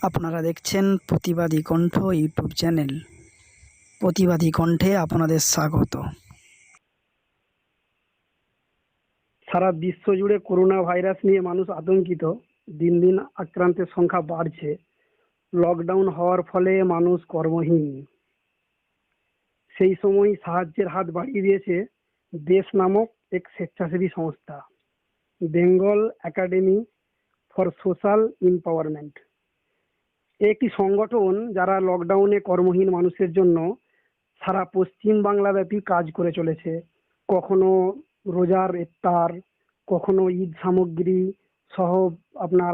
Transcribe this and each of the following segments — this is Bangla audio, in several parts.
আপনারা দেখছেন প্রতিবাদী কণ্ঠ ইউটিউব চ্যানেল। প্রতিবাদী কণ্ঠে আপনাদের স্বাগত। সারা বিশ্ব জুড়ে করোনা ভাইরাস নিয়ে মানুষ আতঙ্কিত। দিন দিন আক্রান্তের সংখ্যা বাড়ছে। লকডাউন হওয়ার ফলে মানুষ কর্মহীন। সেই সময় সাহায্যের হাত বাড়িয়ে দিয়েছে দেশ নামক এক স্বেচ্ছাসেবী সংস্থা, Bengal academy for social empowerment. একটি সংগঠন যারা লকডাউনে কর্মহীন মানুষের জন্য সারা পশ্চিম বাংলা ব্যাপী কাজ করে চলেছে। কখনো রোজার ইফতার, কখনো ঈদ সামগ্রী সহ আপনার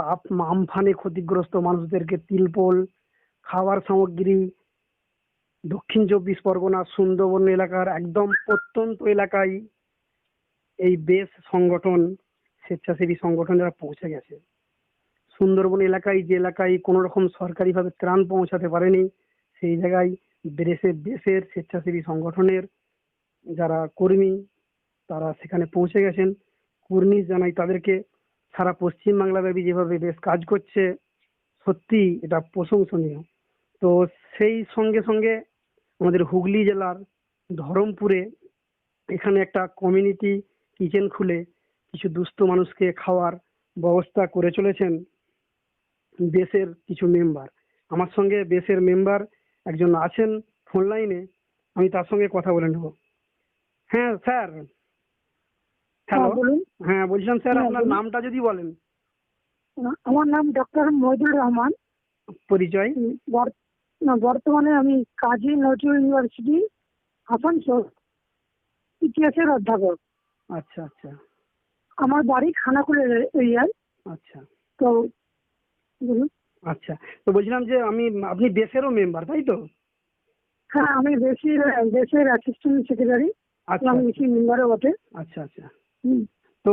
আমফানে ক্ষতিগ্রস্ত মানুষদেরকে তিলপল, খাবার সামগ্রী। দক্ষিণ 24 পরগনা সুন্দরবন এলাকার একদম প্রত্যন্ত এলাকায় এই বেশ সংগঠন, স্বেচ্ছাসেবী সংগঠন যারা পৌঁছে গেছে। সুন্দরবন এলাকায়, যে এলাকায় কোনো রকম সরকারিভাবে ত্রাণ পৌঁছাতে পারেনি, সেই জায়গায় দেশের স্বেচ্ছাসেবী সংগঠনের যারা কর্মী তারা সেখানে পৌঁছে গেছেন। কুর্নিশ জানাই তাদেরকে। সারা পশ্চিম বাংলা ব্যাপী যেভাবে বেশ কাজ করছে, সত্যি এটা প্রশংসনীয়। তো সেই সঙ্গে সঙ্গে আমাদের হুগলি জেলার ধরমপুরে এখানে একটা কমিউনিটি কিচেন খুলে কিছু দুস্থ মানুষকে খাওয়ার ব্যবস্থা করে চলেছেন দেশের কিছু মেম্বার। আমার সঙ্গে দেশের মেম্বার একজন আছেন ফোন লাইনে, আমি তার সঙ্গে কথা বলে নেব। হ্যাঁ স্যার, হ্যালো। বলুন। হ্যাঁ বলছিলাম স্যার, হ্যাঁ, আপনার বলুন। নামটা যদি বলেন। আমার নাম ডক্টর মহিদুর রহমান। পরিচয়? বর্তমানে আমি কাজী নজরুল ইউনিভার্সিটি আসানসোল ইতিহাসের অধ্যাপক। আচ্ছা আচ্ছা আমার বাড়ি খানাকুল এরিয়ায়। আচ্ছা তো বলুন। আচ্ছা, তো বলছিলাম যে আপনি দেশেরও মেম্বার, তাই তো? হ্যাঁ, আমি দেশের অ্যাসিস্ট্যান্ট সেক্রেটারি। আচ্ছা আমি দেশের মেম্বারও বটে। আচ্ছা আচ্ছা। হুম। তো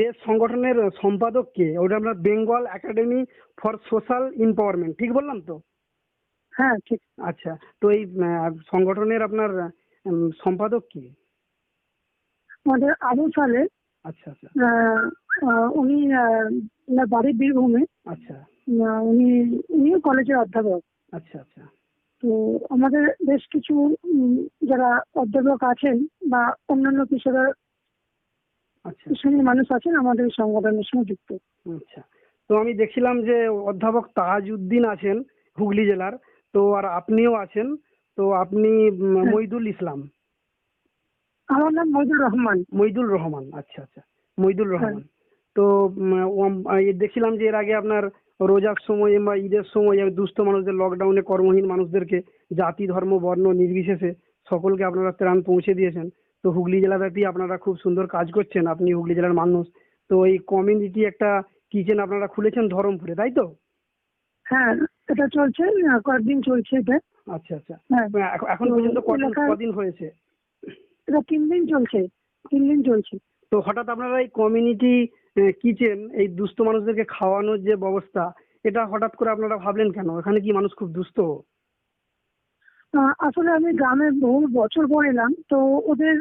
দেশ সংগঠনের সম্পাদক কে? ওটা আমরা Bengal academy for social empowerment, ঠিক বললাম তো? হ্যাঁ, ঠিক। আচ্ছা, তো এই সংগঠনের আপনার সম্পাদক কি? আমাদের আবু সালে। আচ্ছা আচ্ছা উনি ওনার বাড়ি বীরভূমে। আচ্ছা উনিও কলেজের অধ্যাপক। আচ্ছা আচ্ছা তো আমাদের বেশ কিছু যারা অধ্যাপক আছেন বা অন্যান্য আচ্ছা শ্রেণীর মানুষ আছেন আমাদের সংগঠনের সঙ্গে যুক্ত। আচ্ছা। তো আমি দেখছিলাম যে অধ্যাপক তাজউদ্দিন আছেন হুগলি জেলার, তো আর আপনিও আছেন। তো আপনি মইদুল ইসলাম। আমার নাম মহিদুর রহমান। মইদুল রহমান, আচ্ছা আচ্ছা, মইদুল রহমান। তো দেখছিলাম যে এর আগে আপনার রোজার সময় বা ঈদের সময় দুস্থ মানুষদের, লকডাউনে কর্মহীন মানুষদেরকে জাতি ধর্ম বর্ণ নির্বিশেষে সকলকে আপনারা ত্রাণ পৌঁছে দিয়েছেন। তো হুগলি জেলাব্যাপী আপনারা খুব সুন্দর কাজ করছেন, আপনি হুগলি জেলার মানুষ। তো এই কমিউনিটি একটা কিচেন আপনারা খুলেছেন ধরমপুরে, তাই তো? হ্যাঁ, এটা চলছে, কয়েকদিন চলছে এটা। আচ্ছা আচ্ছা। হ্যাঁ। এখন পর্যন্ত কদিন হয়েছে? এটা 3 দিন চলছে। 3 দিন চলছে। তো হঠাৎ আপনারা এই কমিউনিটি কিচেন, এই দুস্থ মানুষদেরকে খাওয়ানোর যে ব্যবস্থা, এটা হঠাৎ করে আপনারা ভাবলেন কেন? এখানে কি মানুষ খুব দুস্থ? আসলে আমি গ্রামে বহু বছর পর এলাম। তো ওদের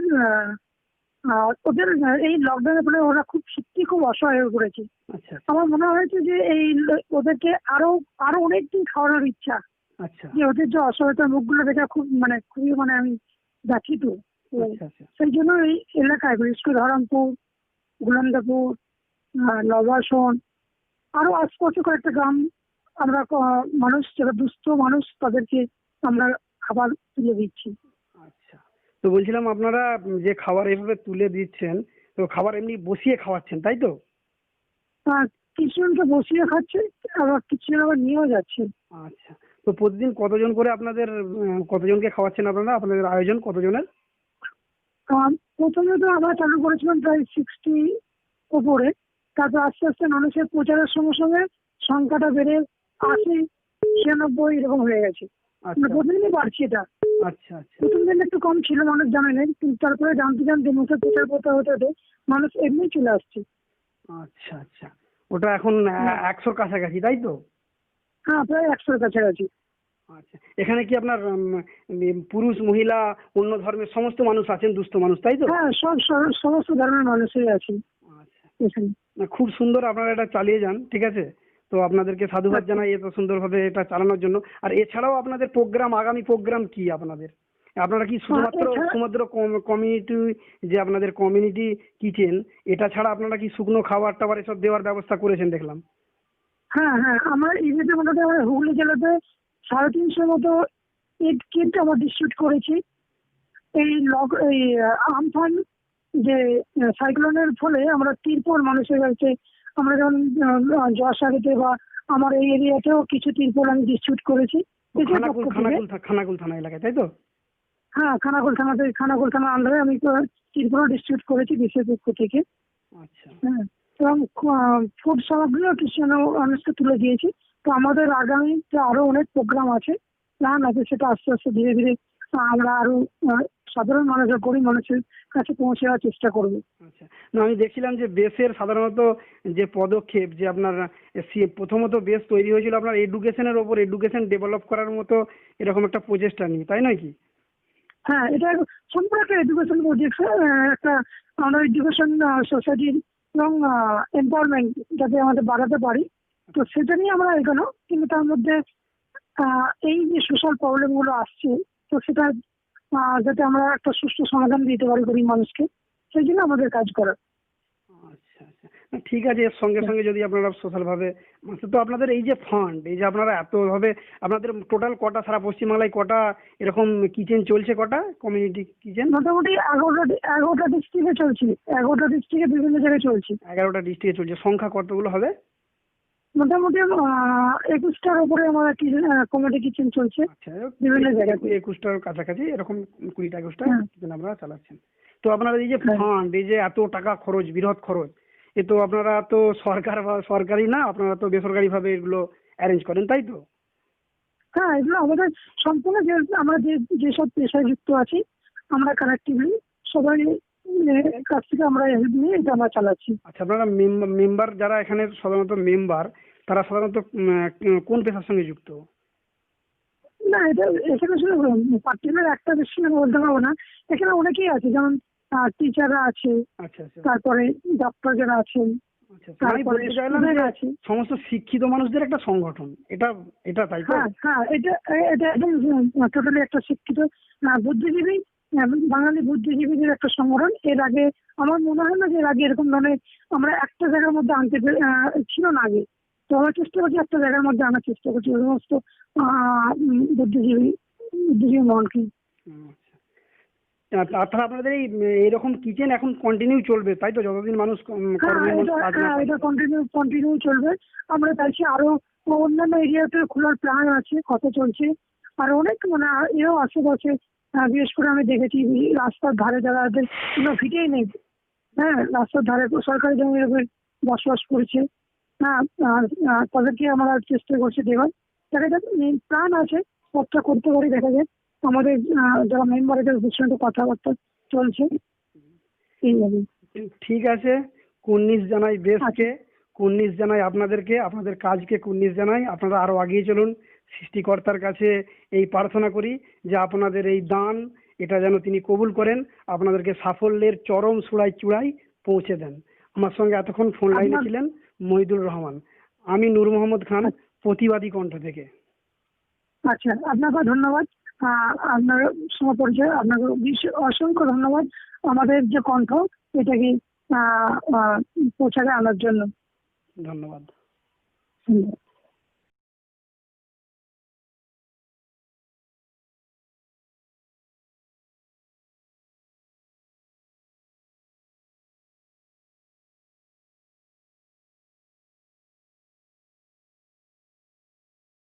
ওদের এই লকডাউনের ফলে ওরা সত্যি খুব অসহায় হয়ে পড়েছে। আচ্ছা আমার মনে হয়েছে যে ওদেরকে আরো আরো অনেকদিন খাওয়ানোর ইচ্ছা। আচ্ছা যে ওদের যে অসহায়তার মুখগুলো দেখে খুবই আমি ব্যথিত। তো আচ্ছা আচ্ছা সেই জন্য এই এলাকায় বিশেষ করে ধরমপুর, গুলান্দাপুর, লবাসন, আরো আশপাশে কয়েকটা গ্রাম আমরা মানুষ যারা দুস্থ মানুষ তাদেরকে আমরা খাবার তুলে দিচ্ছি। আচ্ছা। তো বলছিলাম আপনারা যে খাবার এভাবে তুলে দিচ্ছেন, তো খাবার এমনি বসিয়ে খাওয়াচ্ছেন, তাই তো? কিছুজনকে বসিয়ে খাচ্ছে, আবার কিছুজন আবার নিয়েও যাচ্ছে। আচ্ছা। তো প্রতিদিন কতজন করে কতজনকে খাওয়াচ্ছেন আপনারা? আপনাদের আয়োজন কতজনের? প্রথমে তো আমরা চালু করেছিলাম প্রায় 60 উপরে। তারপর আস্তে আস্তে মানুষের প্রচারের সঙ্গে সঙ্গে সংখ্যাটা বেড়ে 80, 96 এরকম হয়ে গেছে। আচ্ছা প্রতিদিনই বাড়ছে এটা। আচ্ছা আচ্ছা প্রথম দিন একটু কম ছিল, মানুষ জানে না, কিন্তু তারপরে জানতে জানতে মুখে প্রচার করতে হতে হতে মানুষ এমনি চলে আসছে। আচ্ছা আচ্ছা। ওটা এখন 100-র কাছাকাছি, তাই তো? হ্যাঁ, প্রায় 100-র কাছাকাছি। আচ্ছা। এখানে কি আপনার পুরুষ মহিলা অন্য ধর্মের সমস্ত মানুষ আছেন, দুস্থ মানুষ, তাই তো? হ্যাঁ, সমস্ত ধর্মের মানুষই আছে আচ্ছা। এখানে। না, খুব সুন্দর, আপনারা এটা চালিয়ে যান, ঠিক আছে? তো আপনাদেরকে সাধুবাদ জানাই এত সুন্দরভাবে এটা চালানোর জন্য। আর এছাড়াও আপনাদের প্রোগ্রাম, আগামী প্রোগ্রাম কি আপনাদের? আপনারা কি শুধুমাত্র সমুদ্র কমিউনিটি, যে আপনাদের কমিউনিটি কিচেন, এটা ছাড়া আপনারা কি শুকনো খাবার টাবার এসব দেওয়ার ব্যবস্থা করেছেন দেখলাম? হ্যাঁ হ্যাঁ, আমরা ইভেন্টের মধ্যে আমরা হুগলি জেলাতে 350 মতো এড কিট আমরা ডিস্ট্রিবিউট করেছি। এই আমফান যে সাইক্লোনের ফলে আমরা তিরপল মানুষের কাছে, আমরা যেমন জশাগিতে বা আমার এই এরিয়াতেও কিছু তিরপল আমি ডিস্ট্রিবিউট করেছি। খানাকুল থানা এলাকায়, তাই তো? হ্যাঁ, খানাকুল থানার আন্ডারে আমি তিরপল ডিস্ট্রিবিউট করেছি বিশেষ পক্ষ থেকে। আচ্ছা। হ্যাঁ, এবং ফুড সামগ্রীও কিছু মানুষকে তুলে দিয়েছি। তো আমাদের আগামীতে আরো অনেক প্রোগ্রাম আছে, প্ল্যান আছে, সেটা আস্তে আস্তে ধীরে ধীরে আমরা আরো সাধারণ মানুষের, গরিব মানুষের কাছে পৌঁছে দেওয়ার চেষ্টা করবো। আচ্ছা, না আমি দেখছিলাম যে বেসের সাধারণত যে পদক্ষেপ, যে আপনার প্রথমত বেস তৈরি হয়েছিল আপনার এডুকেশনের ওপর, এডুকেশন ডেভেলপ করার মতো এরকম একটা প্রচেষ্টা নিয়ে, তাই নয় কি? হ্যাঁ, এটা সম্পূর্ণ একটা এডুকেশন প্রজেক্ট, একটা আমরা এডুকেশন সোসাইটির এবং এমপাওয়ারমেন্ট যাতে আমাদের বাড়াতে পারি, তো সেটা নিয়ে আমরা এগোনো। কিন্তু তার মধ্যে এই যে সোশ্যাল প্রবলেম গুলো আসছে, তো সেটা যাতে আমরা একটা সুষ্ঠু সমাধান দিতে পারি গরিব মানুষকে, সেই জন্য আমাদের কাজ করা। আচ্ছা আচ্ছা, না ঠিক আছে। এর সঙ্গে সঙ্গে যদি আপনারা সোশ্যাল ভাবে, তো আপনাদের এই যে ফান্ড, এই যে আপনারা এত ভাবে, আপনাদের টোটাল কটা সারা পশ্চিমবাংলায় কটা এরকম কিচেন চলছে, কটা কমিউনিটি কিচেন? মোটামুটি 11টা ডিস্ট্রিক্টে চলছে, 11টা ডিস্ট্রিক্টে বিভিন্ন জায়গায় চলছে। 11টা ডিস্ট্রিক্টে চলছে। সংখ্যা কতগুলো হবে? মোটামুটি 21টার উপরে আমার কমিটি কিচেন চলছে আচ্ছা, বিভিন্ন জায়গায়। 21টার কাছাকাছি এরকম 20টা-21টা হ্যাঁ। কিচেন আপনারা চালাচ্ছেন। তো আপনারা এই যে ফান্ড, এই যে এত টাকা খরচ, বৃহৎ খরচ, এ তো আপনারা তো সরকার বা সরকারি না, আপনারা তো বেসরকারি ভাবে এগুলো অ্যারেঞ্জ করেন, তাই তো? হ্যাঁ, এগুলো আমাদের সম্পূর্ণ আমরা যেসব পেশায় যুক্ত আছি, আমরা কালেক্টিভলি সবাই কাছ থেকে আমরা হেল্প নিয়ে এটা আমরা চালাচ্ছি। আচ্ছা, আপনারা মেম্বার যারা এখানে সাধারণত মেম্বার, তারা সাধারণত কোন পেশার সঙ্গে যুক্ত? না, এটা এখানে শুধু পার্টিকুলার একটা বিষয় আমি বলতে পারবো না। এখানে অনেকেই আছে, যেমন টিচাররা আছে, আচ্ছা আচ্ছা তারপরে ডক্টর যারা আছেন, আচ্ছা, আমি তারপরে বলতে চাইলাম স্টুডেন্ট যে আছে। সমস্ত শিক্ষিত মানুষদের একটা সংগঠন, এটা এটা তাই তো? হ্যাঁ হ্যাঁ, এটা একদম টোটালি একটা শিক্ষিত বুদ্ধিজীবী, বাঙালি বুদ্ধিজীবীদের একটা সংগঠন। এর আগে আমার মনে হয় না যে এর আগে এরকম ধরনের আমরা একটা জায়গার মধ্যে আনতে ছিল না আগে। তো আমরা চেষ্টা করছি একটা জায়গার মধ্যে আনার চেষ্টা করছি ওই সমস্ত বুদ্ধিজীবী মহলকে। আচ্ছা, তাছাড়া আপনাদের এই এরকম কিচেন এখন কন্টিনিউ চলবে, তাই তো? যতদিন মানুষ এটা কন্টিনিউ চলবে। আমরা চাইছি আরো অন্যান্য এরিয়াতে খোলার প্ল্যান আছে, কথা চলছে। আর অনেক এও আশেপাশে, বিশেষ করে আমি দেখেছি রাস্তার ধারে যারা কোনো ভিটেই নেই, হ্যাঁ, রাস্তার ধারে সরকারি জমির উপর বসবাস করছে, হ্যাঁ, তাদেরকে আমরা চেষ্টা করছি দেওয়ার। দেখা যাক, প্ল্যান আছে, সবটা করতে পারি, দেখা যাক। আমাদের যারা মেম্বার এদের সঙ্গে কথাবার্তা চলছে এইভাবে। ঠিক আছে, কুর্নিশ জানাই দেশকে, কুর্নিশ জানাই আপনাদেরকে, আপনাদের কাজকে কুর্নিশ জানাই। আপনারা আরো এগিয়ে চলুন। সৃষ্টিকর্তার কাছে এই প্রার্থনা করি যে আপনাদের এই দান, এটা যেন তিনি কবুল করেন, আপনাদেরকে সাফল্যের চরম চূড়ায় পৌঁছে দেন। আমার সঙ্গে এতক্ষণ ফোন লাইনে ছিলেন মহিদুর রহমান, আমি নূর মোহাম্মদ খান, প্রতিবাদী কণ্ঠ থেকে। আচ্ছা, আপনাকে ধন্যবাদ। আপনার সঙ্গে পরিচয়, আপনাকে অসংখ্য ধন্যবাদ আমাদের যে কণ্ঠ এটাকে পৌঁছাতে আনার জন্য। ধন্যবাদ। ধন্যবাদ।